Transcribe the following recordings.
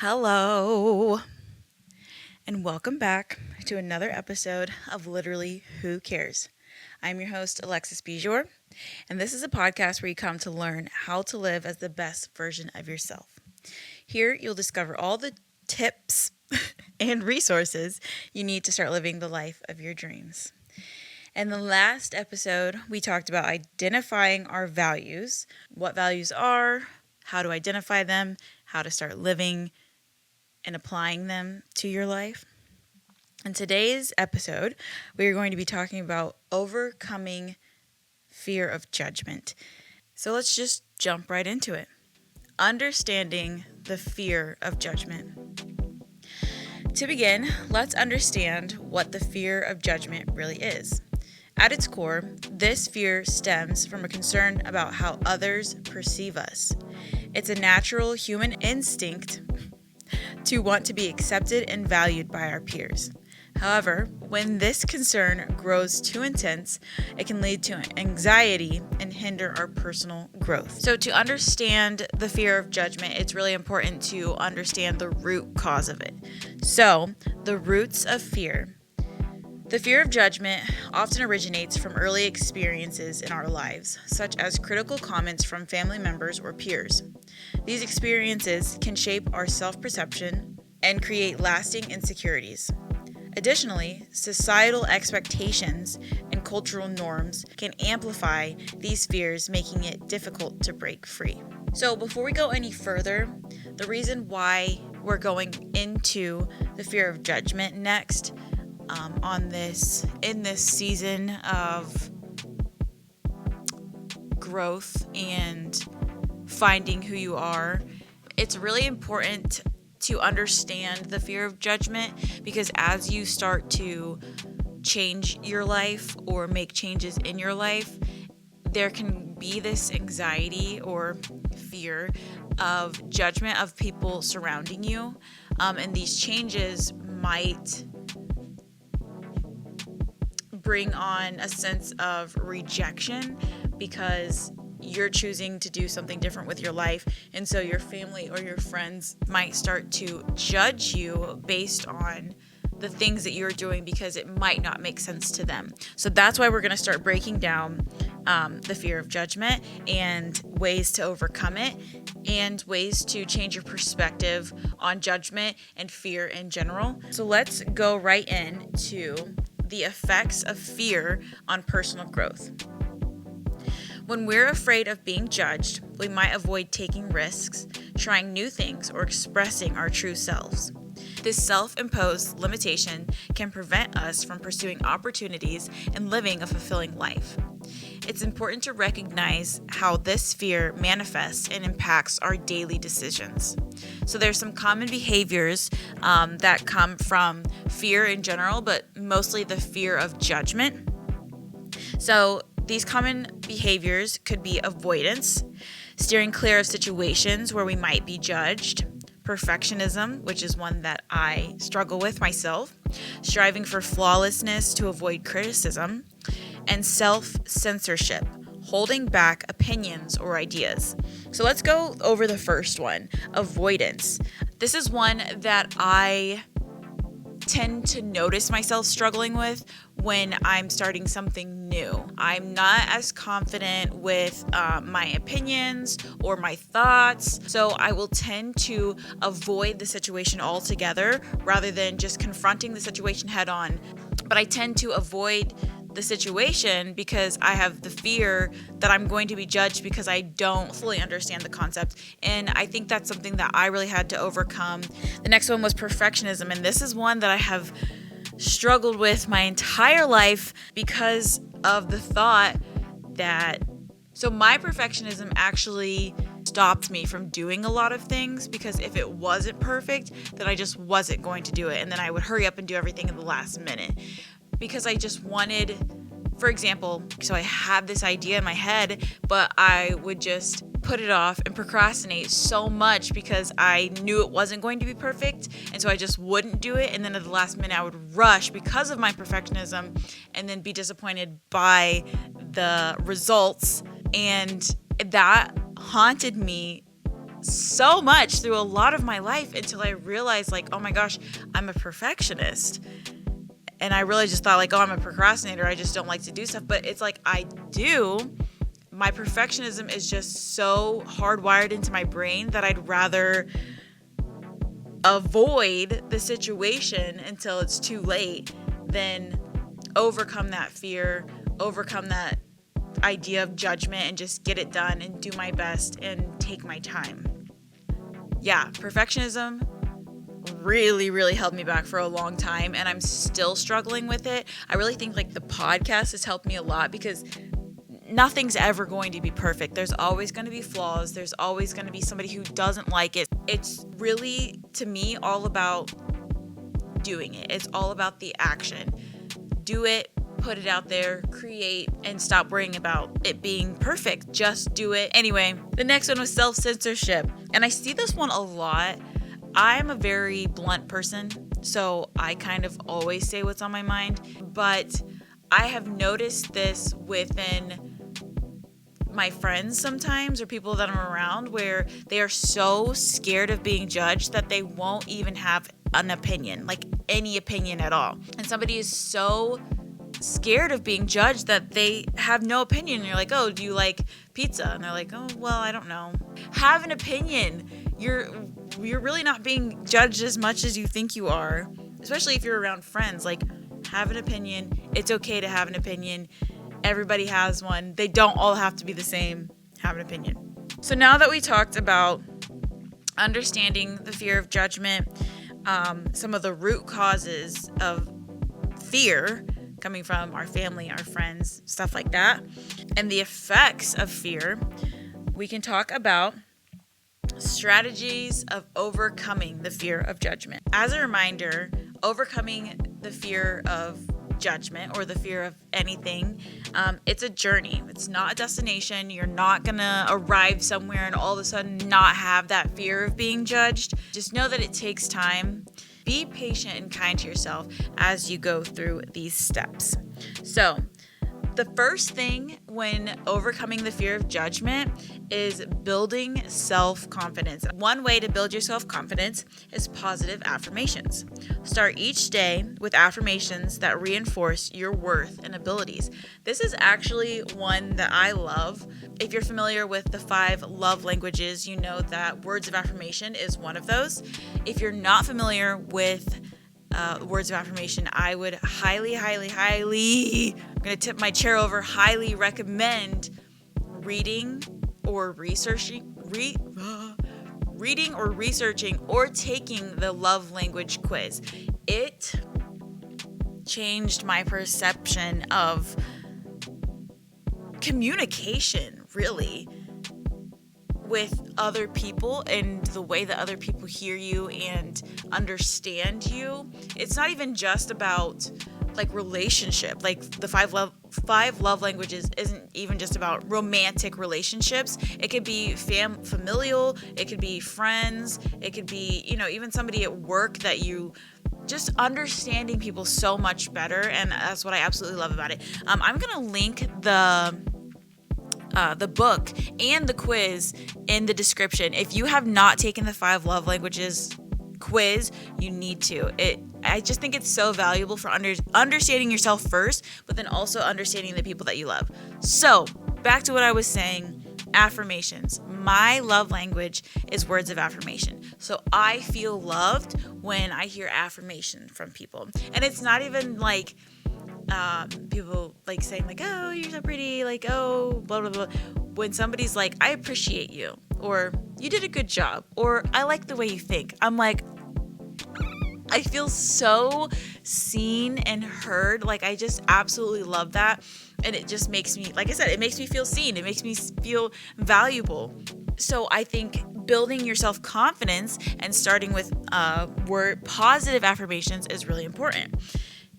Hello, and welcome back to another episode of Literally Who Cares. I'm your host, Alexis Bijor, and this is a podcast where you come to learn how to live as the best version of yourself. Here, you'll discover all the tips and resources you need to start living the life of your dreams. In the last episode, we talked about identifying our values, what values are, how to identify them, how to start living and applying them to your life. In today's episode, we are going to be talking about overcoming fear of judgment. So let's just jump right into it. Understanding the fear of judgment. To begin, let's understand what the fear of judgment really is. At its core, this fear stems from a concern about how others perceive us. It's a natural human instinct to want to be accepted and valued by our peers. However, when this concern grows too intense, it can lead to anxiety and hinder our personal growth. So to understand the fear of judgment, it's really important to understand the root cause of it. So, the roots of fear. The fear of judgment often originates from early experiences in our lives, such as critical comments from family members or peers. These experiences can shape our self-perception and create lasting insecurities. Additionally, societal expectations and cultural norms can amplify these fears, making it difficult to break free. So before we go any further, the reason why we're going into the fear of judgment next in this season of growth and finding who you are, it's really important to understand the fear of judgment, because as you start to change your life or make changes in your life, there can be this anxiety or fear of judgment of people surrounding you, and these changes might bring on a sense of rejection because you're choosing to do something different with your life, and so your family or your friends might start to judge you based on the things that you're doing because it might not make sense to them. So that's why we're going to start breaking down the fear of judgment and ways to overcome it and ways to change your perspective on judgment and fear in general. So let's go right into the effects of fear on personal growth. When we're afraid of being judged, we might avoid taking risks, trying new things, or expressing our true selves. This self-imposed limitation can prevent us from pursuing opportunities and living a fulfilling life. It's important to recognize how this fear manifests and impacts our daily decisions. So there's some common behaviors that come from fear in general, but mostly the fear of judgment. So these common behaviors could be avoidance, steering clear of situations where we might be judged, perfectionism, which is one that I struggle with myself, striving for flawlessness to avoid criticism, and self-censorship, holding back opinions or ideas. So let's go over the first one, avoidance. This is one that I tend to notice myself struggling with when I'm starting something new. I'm not as confident with my opinions or my thoughts, so I will tend to avoid the situation altogether rather than just confronting the situation head on. But I tend to avoid the situation because I have the fear that I'm going to be judged because I don't fully understand the concept. And I think that's something that I really had to overcome. The next one was perfectionism. And this is one that I have struggled with my entire life because of the thought that, so my perfectionism actually stopped me from doing a lot of things, because if it wasn't perfect, then I just wasn't going to do it. And then I would hurry up and do everything in the last minute, because I just wanted, for example, so I had this idea in my head, but I would just put it off and procrastinate so much because I knew it wasn't going to be perfect, and so I just wouldn't do it. And then at the last minute I would rush because of my perfectionism and then be disappointed by the results, and that haunted me so much through a lot of my life until I realized, like, oh my gosh, I'm a perfectionist. And I really just thought, like, oh, I'm a procrastinator. I just don't like to do stuff. But it's like, I do. My perfectionism is just so hardwired into my brain that I'd rather avoid the situation until it's too late than overcome that fear, overcome that idea of judgment, and just get it done and do my best and take my time. Yeah, perfectionism really held me back for a long time, and I'm still struggling with it. I really think like the podcast has helped me a lot because nothing's ever going to be perfect. There's always going to be flaws. There's always going to be somebody who doesn't like it. It's really, to me, all about doing it. It's all about the action. Do it, put it out there, create, and stop worrying about it being perfect. Just do it. Anyway, the next one was self-censorship. And I see this one a lot. I'm a very blunt person, so I kind of always say what's on my mind. But I have noticed this within my friends sometimes, or people that I'm around, where they are so scared of being judged that they won't even have an opinion, like any opinion at all. And somebody is so scared of being judged that they have no opinion. And you're like, oh, do you like pizza? And they're like, oh, well, I don't know. Have an opinion. You're really not being judged as much as you think you are, especially if you're around friends. Like, have an opinion. It's okay to have an opinion. Everybody has one. They don't all have to be the same. Have an opinion. So now that we talked about understanding the fear of judgment, some of the root causes of fear coming from our family, our friends, stuff like that, and the effects of fear, we can talk about strategies of overcoming the fear of judgment. As a reminder, overcoming the fear of judgment or the fear of anything, it's a journey. It's not a destination. You're not gonna arrive somewhere and all of a sudden not have that fear of being judged. Just know that it takes time. Be patient and kind to yourself as you go through these steps. So, the first thing when overcoming the fear of judgment is building self-confidence. One way to build your self-confidence is positive affirmations. Start each day with affirmations that reinforce your worth and abilities. This is actually one that I love. If you're familiar with the 5 love languages, you know that words of affirmation is one of those. If you're not familiar with words of affirmation, I would highly, I'm going to tip my chair over, highly recommend reading or researching or taking the love language quiz. It changed my perception of communication, really, with other people and the way that other people hear you and understand you. It's not even just about like relationship. Like the five love languages isn't even just about romantic relationships. It could be familial, it could be friends, it could be, even somebody at work that you just understanding people so much better. And that's what I absolutely love about it. I'm going to link the book and the quiz in the description. If you have not taken the 5 love languages quiz, you need to. I just think it's so valuable for understanding yourself first, but then also understanding the people that you love. So back to what I was saying, affirmations. My love language is words of affirmation. So I feel loved when I hear affirmation from people. And it's not even like people like saying like, oh, you're so pretty, like, oh, blah, blah, blah. When somebody's like, I appreciate you, or you did a good job, or I like the way you think, I'm like, I feel so seen and heard. Like, I just absolutely love that. And it just makes me, like I said, it makes me feel seen. It makes me feel valuable. So I think building your self-confidence and starting with positive affirmations is really important.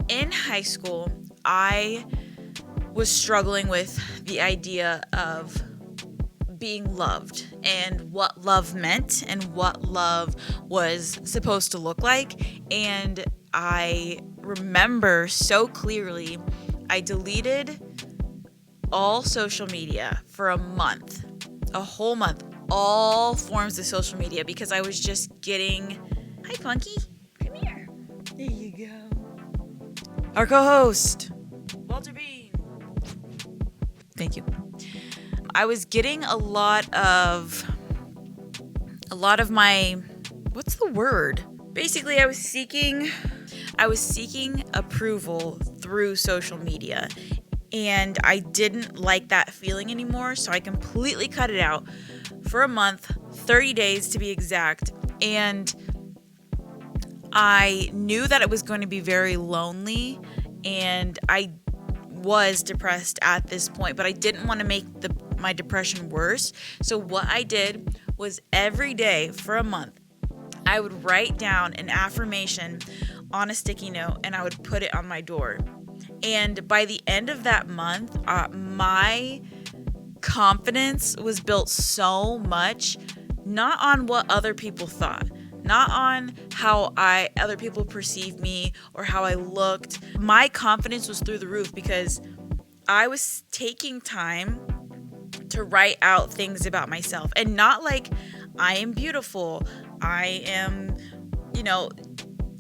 In high school, I was struggling with the idea of being loved and what love meant and what love was supposed to look like. And I remember so clearly, I deleted all social media for a whole month. all forms of social media because I was just getting, hi Funky, come here. There you go. Our co-host, Walter Bean. Thank you. I was getting a lot of my, what's the word? Basically, I was seeking approval through social media, and I didn't like that feeling anymore, so I completely cut it out for a month, 30 days to be exact, and I knew that it was going to be very lonely, and I was depressed at this point, but I didn't want to make my depression worse. So what I did was every day for a month, I would write down an affirmation on a sticky note and I would put it on my door. And by the end of that month, my confidence was built so much, not on what other people thought, not on how other people perceived me or how I looked. My confidence was through the roof because I was taking time to write out things about myself, and not like I am beautiful. I am,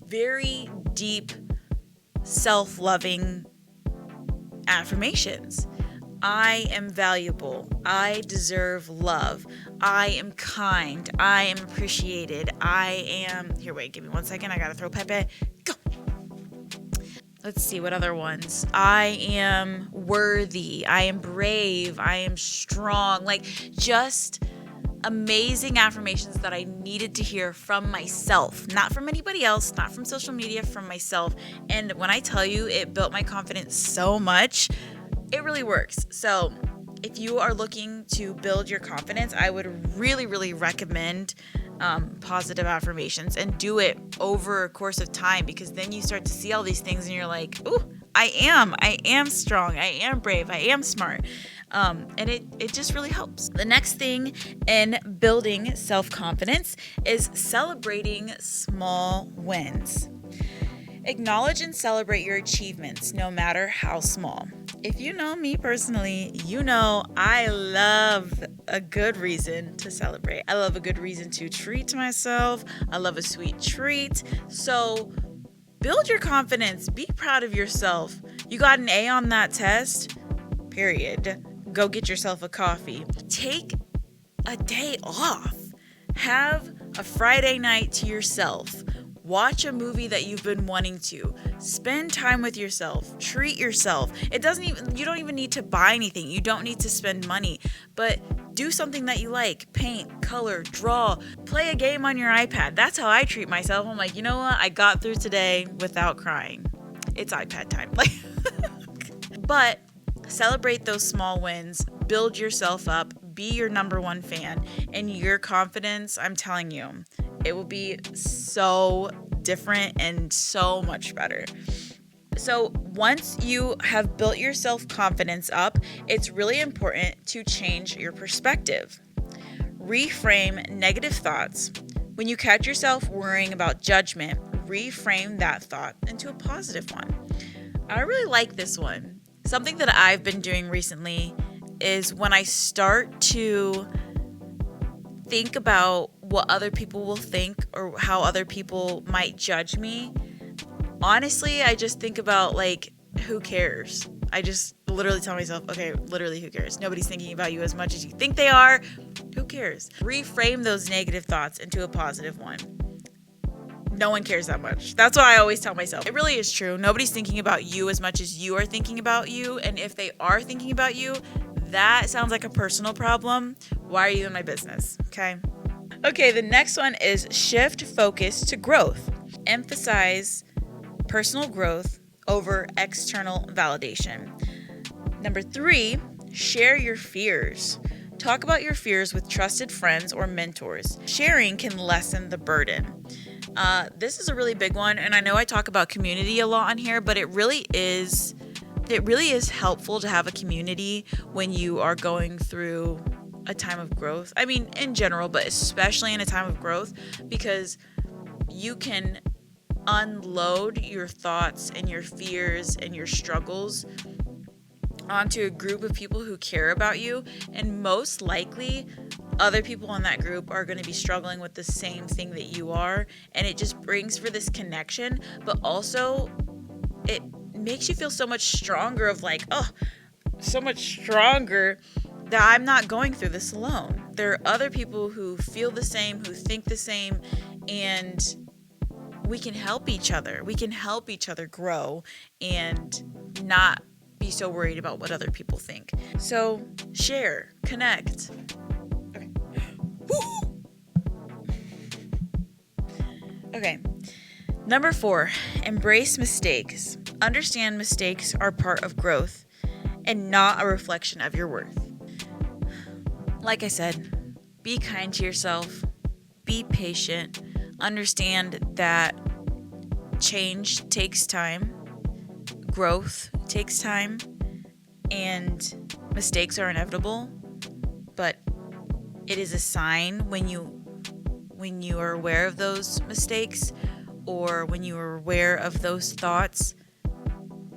very deep, self-loving affirmations. I am valuable. I deserve love. I am kind. I am appreciated. Here, wait, give me 1 second. I gotta throw Pepe. Go. Let's see, what other ones? I am worthy. I am brave. I am strong. Like, just amazing affirmations that I needed to hear from myself, not from anybody else, not from social media, from myself. And when I tell you it built my confidence so much, it really works. So if you are looking to build your confidence, I would really, really recommend positive affirmations, and do it over a course of time, because then you start to see all these things and you're like, ooh, I am strong, I am brave, I am smart. And it just really helps. The next thing in building self-confidence is celebrating small wins. Acknowledge and celebrate your achievements, no matter how small. If you know me personally, you know I love a good reason to celebrate. I love a good reason to treat myself. I love a sweet treat. So build your confidence. Be proud of yourself. You got an A on that test, period. Go get yourself a coffee. Take a day off. Have a Friday night to yourself. Watch a movie that you've been wanting to. Spend time with yourself. Treat yourself. You don't even need to buy anything. You don't need to spend money. But do something that you like. Paint, color, draw. Play a game on your iPad. That's how I treat myself. I'm like, you know what? I got through today without crying. It's iPad time. But celebrate those small wins. Build yourself up. Be your number one fan. And your confidence, I'm telling you, it will be so different and so much better. So once you have built your self-confidence up, it's really important to change your perspective. Reframe negative thoughts. When you catch yourself worrying about judgment, reframe that thought into a positive one. I really like this one. Something that I've been doing recently is when I start to think about what other people will think or how other people might judge me, honestly, I just think about, who cares? I just literally tell myself, okay, literally, who cares? Nobody's thinking about you as much as you think they are. Who cares? Reframe those negative thoughts into a positive one. No one cares that much. That's what I always tell myself. It really is true. Nobody's thinking about you as much as you are thinking about you. And if they are thinking about you, that sounds like a personal problem. Why are you in my business? Okay, the next one is shift focus to growth. Emphasize personal growth over external validation. Number 3, share your fears. Talk about your fears with trusted friends or mentors. Sharing can lessen the burden. This is a really big one, and I know I talk about community a lot on here, but it really is helpful to have a community when you are going through a time of growth. I mean, in general, but especially in a time of growth, because you can unload your thoughts and your fears and your struggles onto a group of people who care about you, and most likely other people in that group are going to be struggling with the same thing that you are, and it just brings for this connection, but also it makes you feel so much stronger of like, oh, so much stronger that I'm not going through this alone. There are other people who feel the same, who think the same, and we can help each other. We can help each other grow and not be so worried about what other people think. So share, connect. Okay. Okay. Number 4, embrace mistakes. Understand mistakes are part of growth and not a reflection of your worth. Like I said, be kind to yourself, be patient, understand that change takes time, growth takes time, and mistakes are inevitable, but it is a sign when you are aware of those mistakes or when you are aware of those thoughts.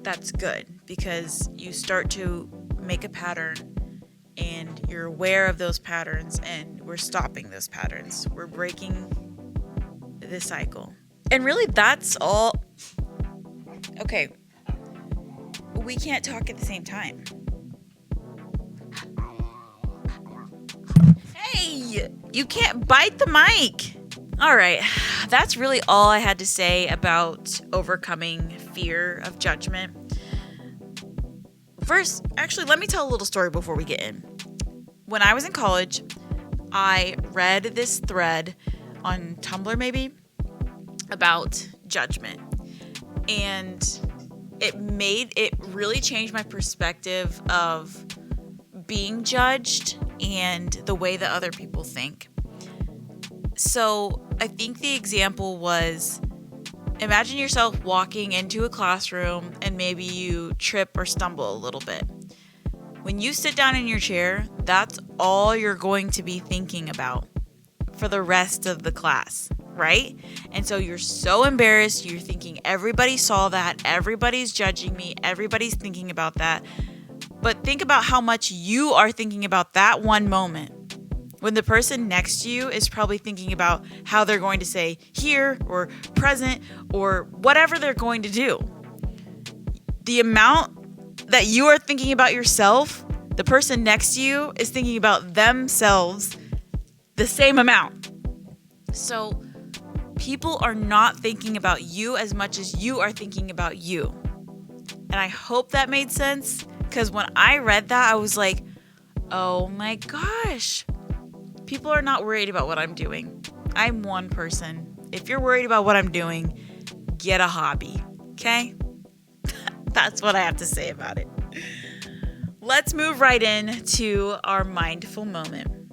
That's good, because you start to make a pattern and you're aware of those patterns, and we're stopping those patterns. We're breaking the cycle. And really, that's all. Okay. We can't talk at the same time. Hey, you can't bite the mic. All right. That's really all I had to say about overcoming fear of judgment. First, actually, let me tell a little story before we get in. When I was in college, I read this thread on Tumblr maybe about judgment. And it really changed my perspective of being judged and the way that other people think. So I think the example was, imagine yourself walking into a classroom and maybe you trip or stumble a little bit. When you sit down in your chair, that's all you're going to be thinking about for the rest of the class, right? And so you're so embarrassed, you're thinking everybody saw that, everybody's judging me, everybody's thinking about that. But think about how much you are thinking about that one moment, when the person next to you is probably thinking about how they're going to say here or present or whatever they're going to do. The amount that you are thinking about yourself, the person next to you is thinking about themselves the same amount. So people are not thinking about you as much as you are thinking about you. And I hope that made sense, because when I read that, I was like, oh my gosh. People are not worried about what I'm doing. I'm one person. If you're worried about what I'm doing, get a hobby, okay? That's what I have to say about it. Let's move right into our mindful moment.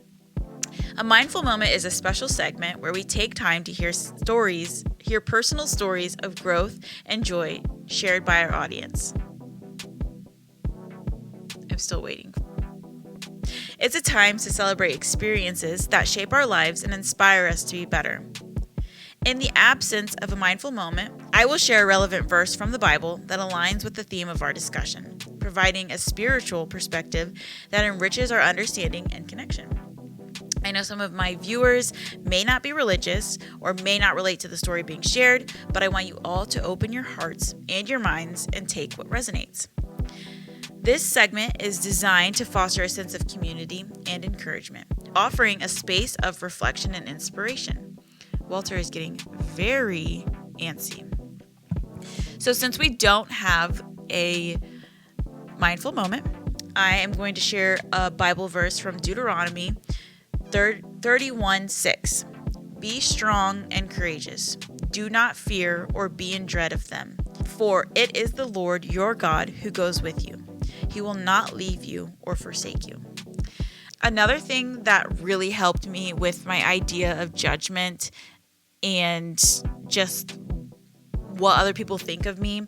A mindful moment is a special segment where we take time to hear personal stories of growth and joy shared by our audience. I'm still waiting. It's a time to celebrate experiences that shape our lives and inspire us to be better. In the absence of a mindful moment, I will share a relevant verse from the Bible that aligns with the theme of our discussion, providing a spiritual perspective that enriches our understanding and connection. I know some of my viewers may not be religious or may not relate to the story being shared, but I want you all to open your hearts and your minds and take what resonates. This segment is designed to foster a sense of community and encouragement, offering a space of reflection and inspiration. Walter is getting very antsy. So since we don't have a mindful moment, I am going to share a Bible verse from Deuteronomy 31:6. Be strong and courageous. Do not fear or be in dread of them, for it is the Lord your God who goes with you. He will not leave you or forsake you. Another thing that really helped me with my idea of judgment and just what other people think of me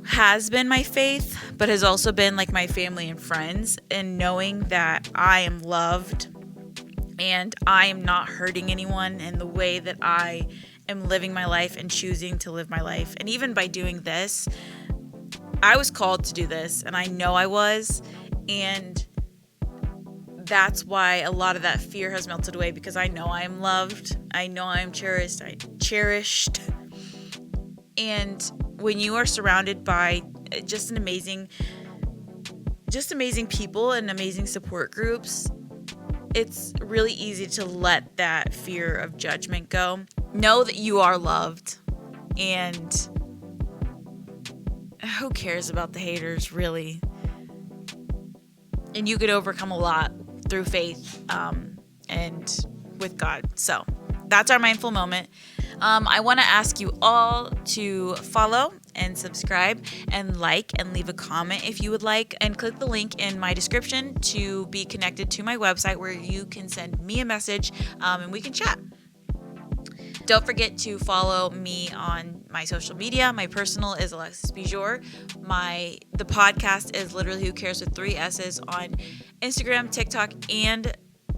has been my faith, but has also been like my family and friends, and knowing that I am loved and I am not hurting anyone in the way that I am living my life and choosing to live my life. And even by doing this, I was called to do this, and I know I was, and that's why a lot of that fear has melted away, because I know I am loved. I know I am cherished. And when you are surrounded by just amazing people and amazing support groups, it's really easy to let that fear of judgment go. Know that you are loved, and who cares about the haters, really? And you could overcome a lot through faith and with God. So that's our mindful moment. I want to ask you all to follow and subscribe and like and leave a comment if you would like, and click the link in my description to be connected to my website where you can send me a message and we can chat. Don't forget to follow me on my social media. My personal is Alexis Bijor. The podcast is literally Who Cares with 3 S's on Instagram, TikTok, and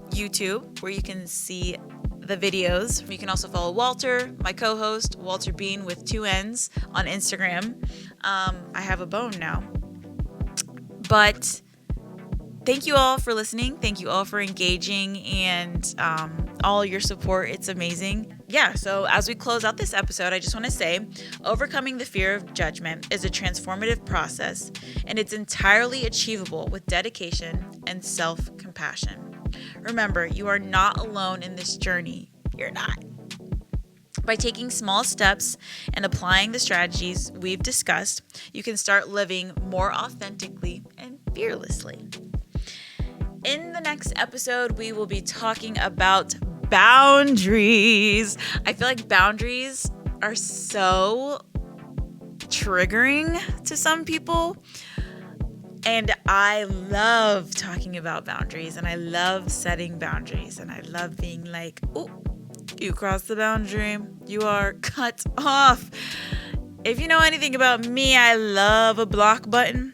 YouTube, where you can see the videos. You can also follow Walter, my co-host, Walter Bean with 2 N's on Instagram. I have a bone now. But thank you all for listening. Thank you all for engaging and all your support. It's amazing. Yeah, so as we close out this episode, I just want to say, overcoming the fear of judgment is a transformative process, and it's entirely achievable with dedication and self-compassion. Remember, you are not alone in this journey. You're not. By taking small steps and applying the strategies we've discussed, you can start living more authentically and fearlessly. In the next episode, we will be talking about boundaries. I feel like boundaries are so triggering to some people. And I love talking about boundaries, and I love setting boundaries, and I love being like, oh, you crossed the boundary, you are cut off. If you know anything about me, I love a block button.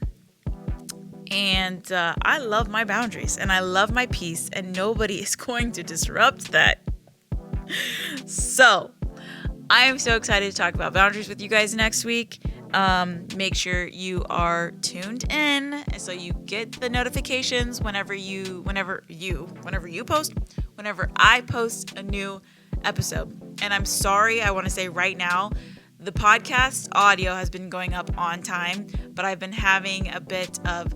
And I love my boundaries, and I love my peace, and nobody is going to disrupt that. So I am so excited to talk about boundaries with you guys next week. Make sure you are tuned in so you get the notifications whenever I post a new episode. And I'm sorry, I want to say right now, the podcast audio has been going up on time, but I've been having a bit of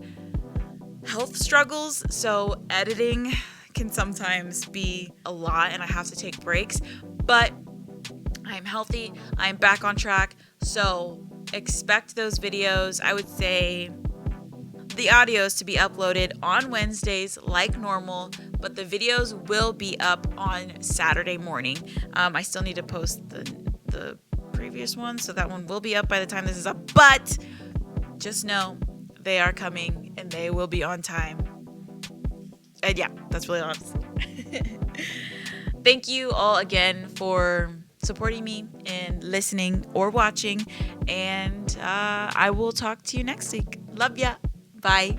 health struggles, so editing can sometimes be a lot and I have to take breaks, but I'm healthy, I'm back on track, so expect those videos. I would say the audios to be uploaded on Wednesdays like normal, but the videos will be up on Saturday morning. I still need to post the previous one, so that one will be up by the time this is up, but just know they are coming and they will be on time. And yeah, that's really honest. Thank you all again for supporting me and listening or watching. And I will talk to you next week. Love ya. Bye.